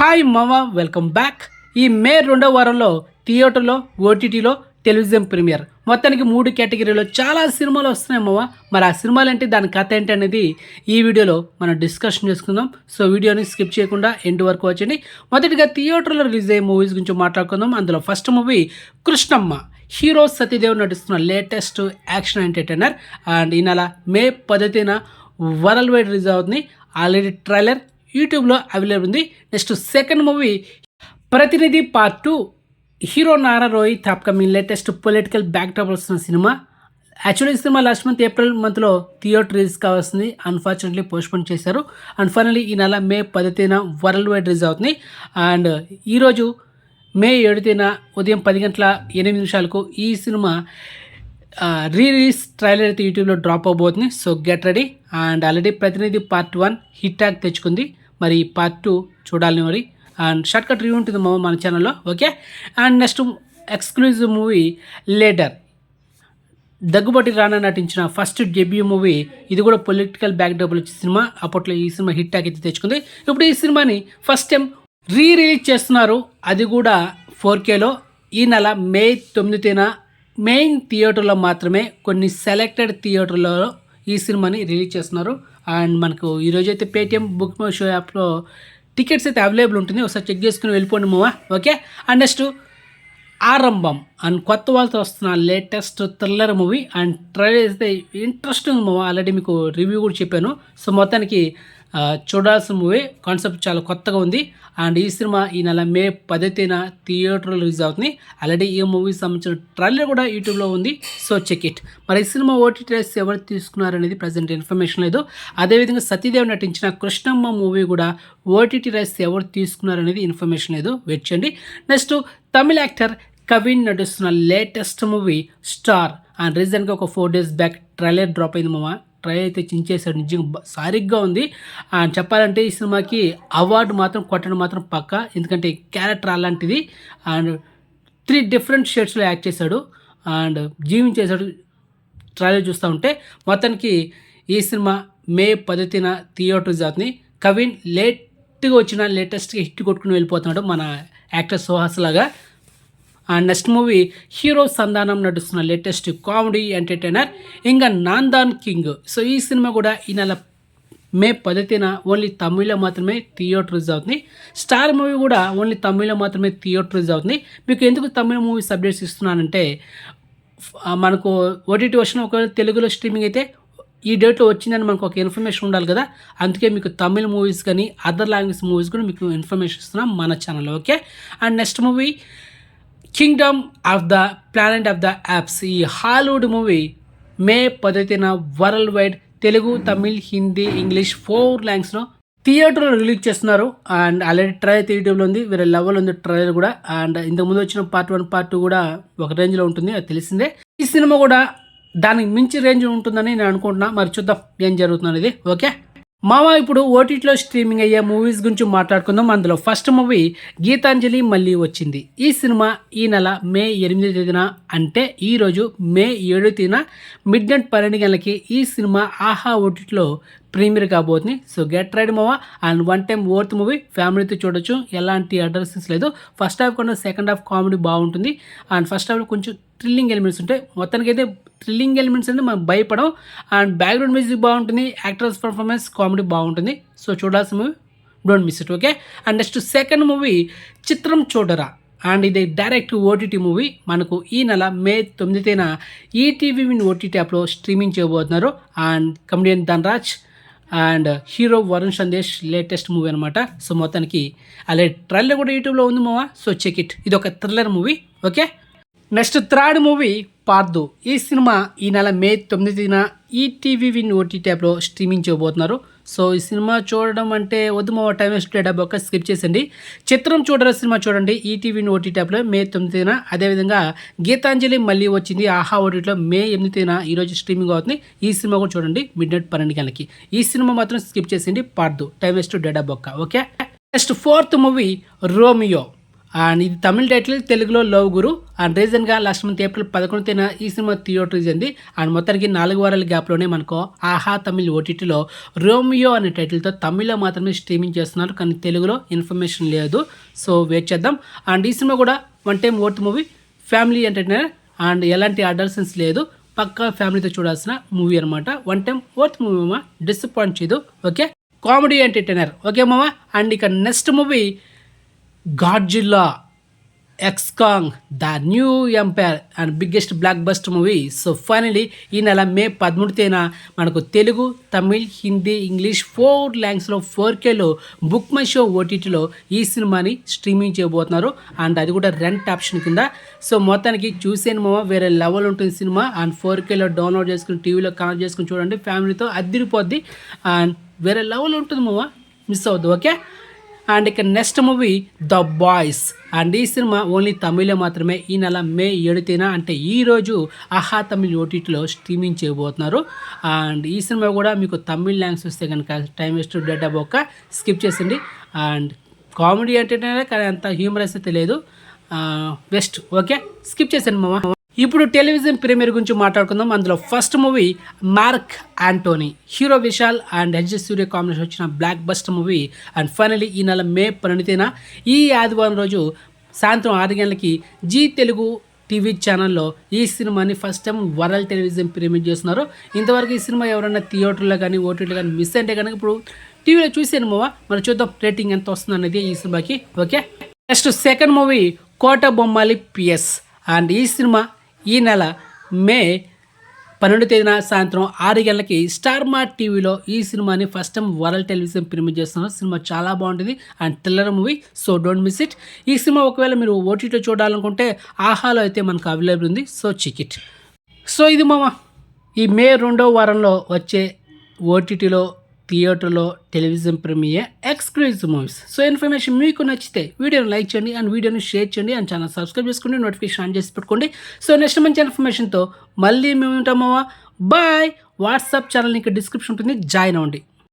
Hi మామ, welcome back. ఈ మే 2వ వారంలో థియేటర్లో, ఓటీటీలో, టెలివిజన్ ప్రీమియర్ మొత్తానికి 3 కేటగిరీలో చాలా సినిమాలు వస్తున్నాయి మామ. మరి ఆ సినిమాలు ఏంటి, దాని కథ ఏంటి అనేది ఈ వీడియోలో మనం డిస్కషన్ చేసుకుందాం. సో వీడియోని స్కిప్ చేయకుండా ఎండ్ వరకు వచ్చండి. మొదటిగా థియేటర్లో రిలీజ్ అయ్యే మూవీస్ గురించి మాట్లాడుకుందాం. అందులో first movie Krishnamma. Hero Satyadev నటిస్తున్న లేటెస్ట్ యాక్షన్ ఎంటర్టైనర్. అండ్ ఈ నెల మే 10న వరల్డ్ వైడ్ రిలీజ్ అవుతుంది. ఆల్రెడీ ట్రైలర్ యూట్యూబ్లో అవైలబుల్ ఉంది. నెక్స్ట్ సెకండ్ మూవీ ప్రతినిధి part 2. Hero Nara Rohit upcoming latest political backdrop వస్తున్న సినిమా. యాక్చువల్లీ ఈ సినిమా లాస్ట్ మంత్ ఏప్రిల్ మంత్లో థియేటర్ రిలీజ్ కావాల్సింది, అన్ఫార్చునేట్లీ పోస్ట్పోన్ చేశారు. అండ్ ఫైనల్లీ ఈ నెల మే 10న వరల్డ్ వైడ్ రిలీజ్ అవుతుంది. అండ్ ఈరోజు మే 7న ఉదయం 10:08 ఈ సినిమా రిలీజ్ ట్రైలర్ అయితే యూట్యూబ్లో డ్రాప్ అవబోతుంది. So get ready. And already Prathinidhi part 1 hit tag తెచ్చుకుంది. మరి పార్ట్ 2 చూడాలి మరి. అండ్ షార్ట్ కట్ రివ్యూ ఉంటుంది మన ఛానల్లో, okay. And next exclusive movie leader. Daggubati రానా నటించిన ఫస్ట్ డెబ్యూ మూవీ. ఇది కూడా పొలిటికల్ బ్యాక్డ్రాప్ వచ్చే సినిమా. అప్పట్లో ఈ సినిమా హిట్ ట్యాగ్ అయితే తెచ్చుకుంది. ఇప్పుడు ఈ సినిమాని ఫస్ట్ టైం రిలీజ్ చేస్తున్నారు, అది కూడా 4Kలో. ఈ నెల మే 9న మెయిన్ థియేటర్లో మాత్రమే, కొన్ని సెలెక్టెడ్ థియేటర్లో ఈ సినిమాని రిలీజ్ చేస్తున్నారు. అండ్ మనకు ఈరోజు అయితే పేటిఎం బుక్ మై షో యాప్లో టికెట్స్ అయితే అవైలబుల్ ఉంటుంది. ఒకసారి చెక్ చేసుకుని వెళ్ళిపోండి మావా, ఓకే. అండ్ నెక్స్ట్ ఆరంభం అండ్ కొత్త వాళ్ళతో వస్తున్న latest thriller movie. And trailer అయితే ఇంట్రెస్టింగ్ మూవీ. ఆల్రెడీ మీకు రివ్యూ కూడా చెప్పాను. సో మొత్తానికి చూడాల్సిన మూవీ. కాన్సెప్ట్ చాలా కొత్తగా ఉంది. అండ్ ఈ సినిమా ఈ నెల మే 10న థియేటర్లో రిలీజ్ అవుతుంది. ఆల్రెడీ ఈ మూవీకి సంబంధించిన ట్రైలర్ కూడా యూట్యూబ్లో ఉంది. So check it. మరి ఈ సినిమా ఓటీటీ రైట్స్ ఎవరు తీసుకున్నారనేది ప్రజెంట్ ఇన్ఫర్మేషన్ లేదు. అదేవిధంగా సతీదేవ్ నటించిన కృష్ణమ్మ మూవీ కూడా ఓటీటీ రైట్స్ ఎవరు తీసుకున్నారనేది ఇన్ఫర్మేషన్ లేదు, వెయిట్ చేయండి. నెక్స్ట్ తమిళ యాక్టర్ కవిన్ నటిస్తున్న లేటెస్ట్ మూవీ స్టార్. అండ్ రీసెంట్గా ఒక 4 days బ్యాక్ ట్రైలర్ డ్రాప్ అయింది మామ. ట్రై అయితే చించేశాడు, నిజంగా సారిగ్గా ఉంది. అండ్ చెప్పాలంటే ఈ సినిమాకి అవార్డు మాత్రం కొట్టడం మాత్రం పక్కా, ఎందుకంటే క్యారెక్టర్ అలాంటిది. అండ్ 3 different షేడ్స్లో యాక్ట్ చేశాడు అండ్ జీవించేశాడు. ట్రైలర్ చూస్తూ ఉంటే మొత్తానికి ఈ సినిమా మే 10న థియేటర్ అవుతుంది. కవిన్ లేట్గా వచ్చిన లేటెస్ట్గా హిట్ కొట్టుకుని వెళ్ళిపోతున్నాడు, మన యాక్టర్ సుహాస్ లాగా. అండ్ నెక్స్ట్ మూవీ హీరో సంధానం నటిస్తున్న లేటెస్ట్ కామెడీ ఎంటర్టైనర్ ఇంకా నాందాన్ కింగ్. సో ఈ సినిమా కూడా ఈ నెల మే 10న ఓన్లీ తమిళ్లో మాత్రమే థియేటర్ రిలీజ్ అవుతుంది. స్టార్ మూవీ కూడా ఓన్లీ తమిళ్లో మాత్రమే థియేటర్ రిలీజ్ అవుతుంది. మీకు ఎందుకు తమిళ మూవీస్ అప్డేట్స్ ఇస్తున్నానంటే, మనకు ఓటీటీ వచ్చిన ఒకవేళ తెలుగులో స్ట్రీమింగ్ అయితే ఈ డేట్లో వచ్చిందని మనకు ఒక ఇన్ఫర్మేషన్ ఉండాలి కదా. అందుకే మీకు తమిళ మూవీస్ కానీ అదర్ లాంగ్వేజ్ మూవీస్ కూడా మీకు ఇన్ఫర్మేషన్ ఇస్తున్నాం మన ఛానల్లో, okay. And next movie kingdom of the planet of the apes. ఈ హాలీవుడ్ మూవీ మే 10న world wide Telugu, Tamil, Hindi, English 4 లాంగ్వేజ్లో థియేటర్లో రిలీజ్ చేస్తున్నారు. అండ్ ఆల్రెడీ ట్రైలర్ యూట్యూబ్లో ఉంది, వేరే లెవెల్ ఉంది ట్రైలర్ కూడా. అండ్ ఇంతకుముందు వచ్చిన పార్ట్ 1 పార్ట్ 2 కూడా ఒక రేంజ్లో ఉంటుంది, అది తెలిసిందే. ఈ సినిమా కూడా దానికి మించి రేంజ్ ఉంటుందని నేను అనుకుంటున్నా. మరి చూద్దాం ఏం జరుగుతుంది అనేది, ఓకే. మామ ఇప్పుడు ఓటీటీలో స్ట్రీమింగ్ అయ్యే మూవీస్ గురించి మాట్లాడుకుందాం. అందులో ఫస్ట్ మూవీ గీతాంజలి మళ్ళీ వచ్చింది. ఈ సినిమా ఈ నెల మే 8న అంటే ఈరోజు మే 7న మిడ్నైట్ 12 గంటలకి ఈ సినిమా ఆహా ఓటీటీలో ప్రీమియర్ కాబోతుంది. సో గెట్ రైడ్ మావా. అండ్ 1 time వర్త్ మూవీ, ఫ్యామిలీతో చూడొచ్చు, ఎలాంటి అడ్రసెస్ లేదు. ఫస్ట్ హాఫ్ కన్నా సెకండ్ హాఫ్ కామెడీ బాగుంటుంది. అండ్ ఫస్ట్ హాఫ్లో కొంచెం థ్రిల్లింగ్ ఎలిమెంట్స్ ఉంటాయి. మొత్తానికి అయితే థ్రిల్లింగ్ ఎలిమెంట్స్ అంటే మనం భయపడం. అండ్ బ్యాక్గ్రౌండ్ మ్యూజిక్ బాగుంటుంది, యాక్టర్స్ పర్ఫార్మెన్స్, కామెడీ బాగుంటుంది. సో చూడాల్సిన movie, don't miss it, okay. And next second movie చిత్రం చూడరా. అండ్ ఇది డైరెక్ట్ ఓటీటీ మూవీ. మనకు ఈ నెల మే 9న ఈటీవీ విన్ ఓటీటీ యాప్లో స్ట్రీమింగ్ చేయబోతున్నారు. And comedian Dhanraj and hero Varun Sandesh latest movie అనమాట. సో మొత్తానికి అలాగే ట్రైలర్ కూడా యూట్యూబ్లో ఉంది మావా. So check it. ఇది ఒక thriller movie, okay. Next third movie పార్దు. ఈ సినిమా ఈ నెల మే 9న ఈటీవీ విన్ ఓటీటీ యాప్లో స్ట్రీమింగ్ చేయబోతున్నారు. సో ఈ సినిమా చూడడం అంటే వద్దు మా టైం వేస్ట్ డబ్బా స్కిప్ చేసండి. చిత్రం చూడరా సినిమా చూడండి ఈటీవీ విన్ ఓటీటీ యాప్లో మే 9న. అదేవిధంగా గీతాంజలి మళ్ళీ వచ్చింది ఆహా ఓటీటీలో మే 8న ఈరోజు స్ట్రీమింగ్ అవుతుంది. ఈ సినిమా కూడా చూడండి మిడ్నైట్ 12 గంటలకి. ఈ సినిమా మాత్రం స్కిప్ చేసింది, పార్దు టైం వేస్ట్ డబ్బా, okay. Next fourth movie Romeo. And ఇది తమిళ టైటిల్, తెలుగులో లవ్ గురు. అండ్ రీసెంట్గా లాస్ట్ మంత్ ఏప్రిల్ 11న ఈ సినిమా థియేటర్స్ అయింది. అండ్ మొత్తానికి 4 వారాల గ్యాప్లోనే మనకు ఆహా తమిళ్ ఓటీటీలో రోమియో అనే టైటిల్తో తమిళ్లో మాత్రమే స్ట్రీమింగ్ చేస్తున్నారు, కానీ తెలుగులో ఇన్ఫర్మేషన్ లేదు. సో వెయిట్ చేద్దాం. అండ్ ఈ సినిమా కూడా one time worth movie, family entertainer and ఎలాంటి అడల్సెన్స్ లేదు, పక్కా ఫ్యామిలీతో చూడాల్సిన మూవీ అనమాట. వన్ టైం వర్త్ మూవీ మామ, డిసప్పాయింట్ చేయదు. Okay, comedy entertainer. ఓకే మామ. అండ్ ఇక next movie Godzilla X Kong the new empire and biggest block buster movie. So finally ఈ నెల మే 13న మనకు తెలుగు, తమిళ్, హిందీ, ఇంగ్లీష్ 4 లాంగ్వేజ్లో 4Kలో బుక్ మై షో ఓటీటీలో ఈ సినిమాని స్ట్రీమింగ్ చేయబోతున్నారు. అండ్ అది కూడా రెంట్ ఆప్షన్ కింద. సో మొత్తానికి చూసేను మామ, వేరే లెవెల్ ఉంటుంది సినిమా. అండ్ 4Kలో డౌన్లోడ్ చేసుకుని టీవీలో కనెక్ట్ చేసుకుని చూడండి, ఫ్యామిలీతో అదిరిపోద్ది. అండ్ వేరే లెవెల్ ఉంటుంది మామ, మిస్ అవ్వద్దు. ఓకే. అండ్ ఇక next movie the boys. And ఈ సినిమా ఓన్లీ తమిళ్లో మాత్రమే ఈ నెల మే 7న అంటే ఈరోజు ఆహా తమిళ్ ఓటీటీలో స్ట్రీమింగ్ చేయబోతున్నారు. అండ్ ఈ సినిమా కూడా మీకు తమిళ్ లాంగ్వేజ్ వస్తే కనుక టైం వేస్ట్ డేటా బొక్క స్కిప్ చేసింది. అండ్ కామెడీ ఎంటర్టైనర్, కానీ అంత హ్యూమరస్ అయితే లేదు, బెస్ట్. ఓకే, స్కిప్ చేశాను మామ. ఇప్పుడు టెలివిజన్ ప్రీమియర్ గురించి మాట్లాడుకుందాం. అందులో first movie Mark Antony, hero Vishal and H Surya combination వచ్చిన blockbuster movie. And finally ఈ నెల మే 12న ఈ ఆదివారం రోజు సాయంత్రం 6 గంటలకి జీ తెలుగు టీవీ ఛానల్లో ఈ సినిమాని first time world television premier చేస్తున్నారు. ఇంతవరకు ఈ సినిమా ఎవరైనా థియేటర్లో కానీ ఓటీటీలో కానీ మిస్ అంటే కనుక ఇప్పుడు టీవీలో చూసాను మావా, మనం చూద్దాం రేటింగ్ ఎంత వస్తుంది అనేది ఈ సినిమాకి. Okay, next second movie Kota Bommali PS. And ఈ సినిమా ఈ నెల మే 12న సాయంత్రం 6 గంటలకి స్టార్ మార్ట్ టీవీలో ఈ సినిమాని first time world television premier చేస్తున్నారు. సినిమా చాలా బాగుంటుంది and thriller movie, so don't miss it. ఈ సినిమా ఒకవేళ మీరు ఓటీటీలో చూడాలనుకుంటే ఆహాలో అయితే మనకు అవైలబుల్ ఉంది, సో చెక్ ఇట్. సో ఇది మామ ఈ మే 2వ వారంలో వచ్చే ఓటీటీలో, థియేటర్లో television premier exclusive movies. So information మీకు నచ్చితే వీడియోని లైక్ చేయండి అండ్ వీడియోని షేర్ చేయండి అండ్ ఛానల్ సబ్స్క్రైబ్ చేసుకోండి, నోటిఫికేషన్ ఆన్ చేసి పెట్టుకోండి. సో నెక్స్ట్ మంచి ఇన్ఫర్మేషన్తో మళ్ళీ మేము ఉంటామా. బాయ్. వాట్సాప్ ఛానల్ ఇంకా డిస్క్రిప్షన్ ఉంటుంది, జాయిన్ అవ్వండి.